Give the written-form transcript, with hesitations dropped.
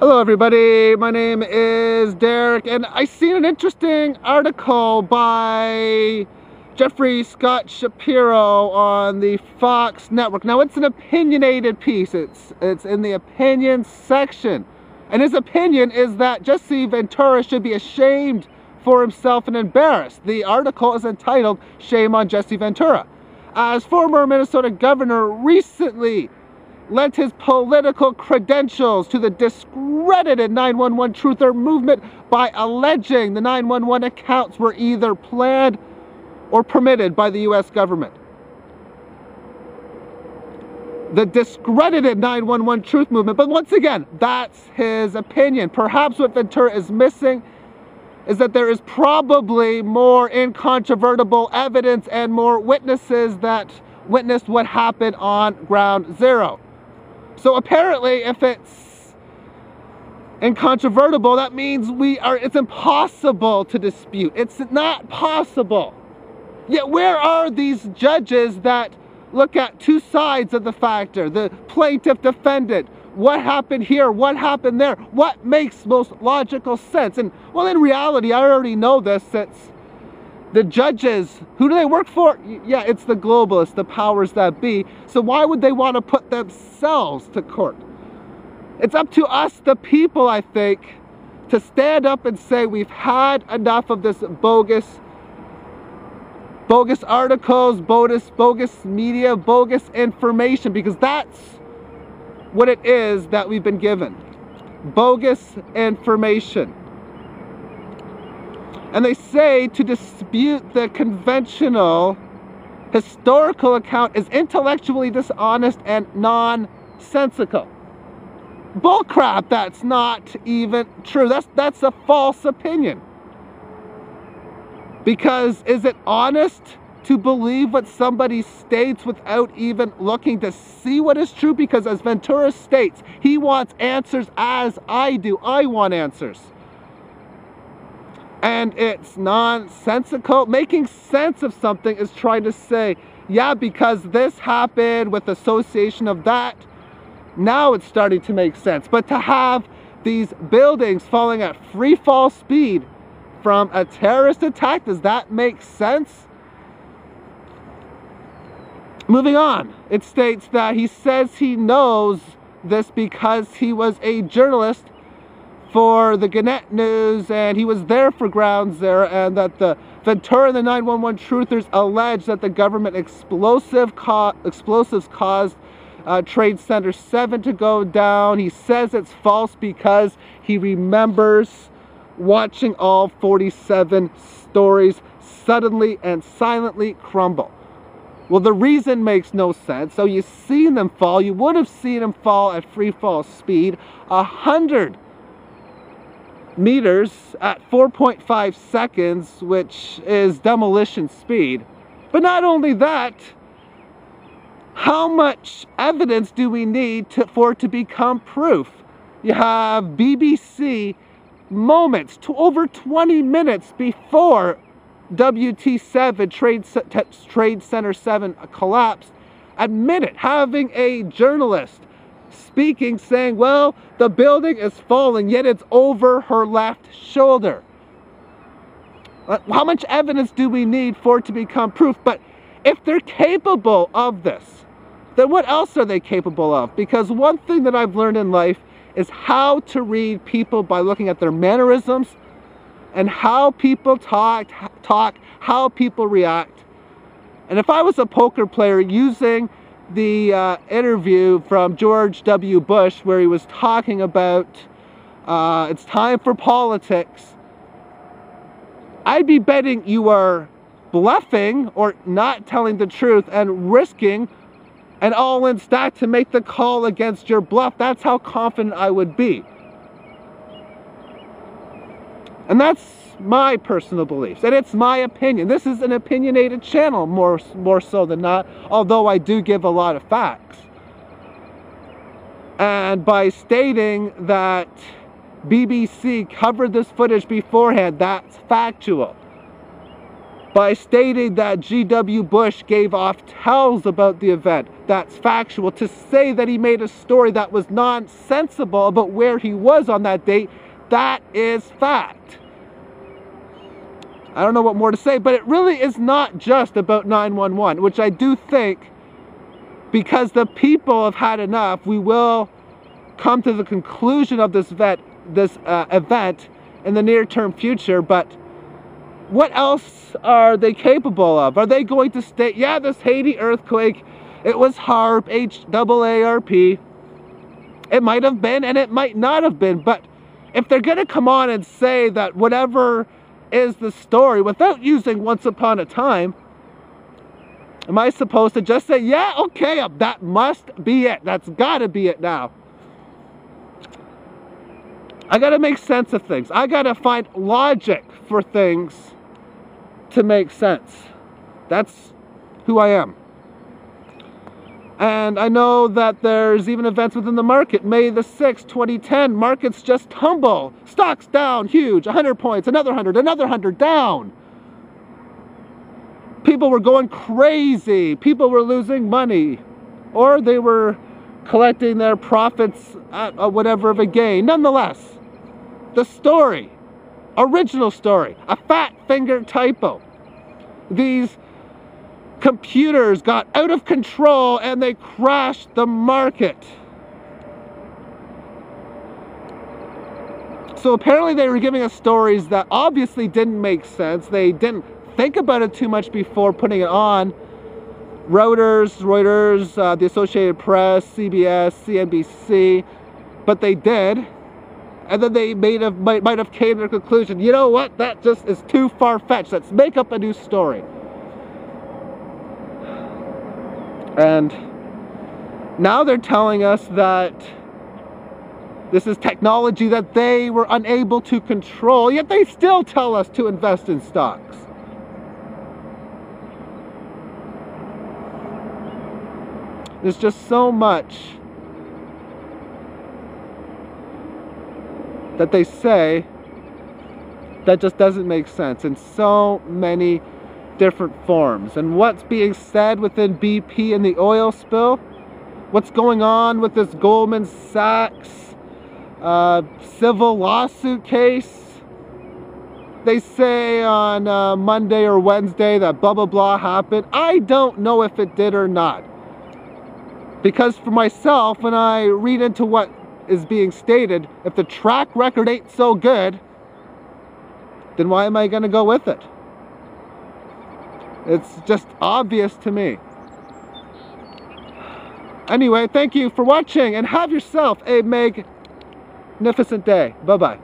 Hello everybody, my name is Derek, and I seen an interesting article by Jeffrey Scott Shapiro on the Fox network. Now it's an opinionated piece, it's in the opinion section, and his opinion is that Jesse Ventura should be ashamed for himself and embarrassed. The article is entitled "Shame on Jesse Ventura," as former Minnesota governor recently lent his political credentials to the discredited 911 truther movement by alleging the 911 accounts were either planned or permitted by the US government. The discredited 911 truth movement, but once again, that's his opinion. Perhaps what Ventura is missing is that there is probably more incontrovertible evidence and more witnesses that witnessed what happened on ground zero. So apparently, if it's incontrovertible, that means it's impossible to dispute. It's not possible. Yet where are these judges that look at two sides of the factor? The plaintiff defendant, what happened here, what happened there, what makes most logical sense? And well, in reality, I already know this. It's the judges. Who do they work for? Yeah, it's the globalists, the powers that be. So why would they want to put themselves to court? It's up to us, the people, I think, to stand up and say we've had enough of this bogus articles, bogus media, bogus information, because that's what it is that we've been given. Bogus information. And they say to dispute the conventional historical account is intellectually dishonest and nonsensical. Bullcrap, that's not even true. That's a false opinion. Because is it honest to believe what somebody states without even looking to see what is true? Because as Ventura states, he wants answers as I do. I want answers. And it's nonsensical. Making sense of something is trying to say, yeah, because this happened with association of that, now it's starting to make sense. But to have these buildings falling at free fall speed from a terrorist attack, does that make sense? Moving on, it states that he says he knows this because he was a journalist for the Gannett News, and he was there for ground zero, and that the Ventura and the 911 truthers allege that the government explosives caused Trade Center 7 to go down. He says it's false because he remembers watching all 47 stories suddenly and silently crumble. Well, the reason makes no sense. So you've seen them fall. You would have seen them fall at free fall speed, 100 meters at 4.5 seconds, which is demolition speed. But not only that, how much evidence do we need for it to become proof? You have BBC moments to over 20 minutes before WT7 Trade Center 7 collapsed, admit it, having a journalist speaking, saying, well, the building is falling, yet it's over her left shoulder. How much evidence do we need for it to become proof? But if they're capable of this, then what else are they capable of? Because one thing that I've learned in life is how to read people by looking at their mannerisms and how people talk, how people react. And if I was a poker player, using the interview from George W. Bush where he was talking about it's time for politics, I'd be betting you are bluffing or not telling the truth and risking an all-in stack to make the call against your bluff. That's how confident I would be. And that's my personal beliefs, and it's my opinion. This is an opinionated channel, more so than not, although I do give a lot of facts. And by stating that BBC covered this footage beforehand, that's factual. by stating that G.W. Bush gave off tells about the event. That's factual. To say that he made a story that was nonsensical about where he was on that date, that is fact. I don't know what more to say, but it really is not just about 911, which I do think, because the people have had enough, we will come to the conclusion of this event in the near-term future. But what else are they capable of? Are they going to state, yeah, this Haiti earthquake, it was HAARP, H-A-A-R-P. It might have been and it might not have been, but if they're going to come on and say that whatever is the story without using once upon a time, am I supposed to just say, yeah, okay, that must be it. That's got to be it now. I got to make sense of things. I got to find logic for things to make sense. That's who I am. And I know that there's even events within the market. May the 6th, 2010, markets just tumble. Stocks down, huge, 100 points, another 100 down. People were going crazy. People were losing money. Or they were collecting their profits at whatever of a gain. Nonetheless, the story, original story, a fat finger typo. These computers got out of control and they crashed the market. So apparently they were giving us stories that obviously didn't make sense. They didn't think about it too much before putting it on. Reuters, the Associated Press, CBS, CNBC, but they did. And then they might have came to the conclusion, you know what, that just is too far-fetched. Let's make up a new story. And now they're telling us that this is technology that they were unable to control, yet they still tell us to invest in stocks. There's just so much that they say that just doesn't make sense in so many different forms. And what's being said within BP and the oil spill, what's going on with this Goldman Sachs civil lawsuit case. They say on Monday or Wednesday that blah blah blah happened. I don't know if it did or not, because for myself, when I read into what is being stated, if the track record ain't so good, then why am I going to go with it? It's just obvious to me. Anyway, thank you for watching and have yourself a magnificent day. Bye-bye.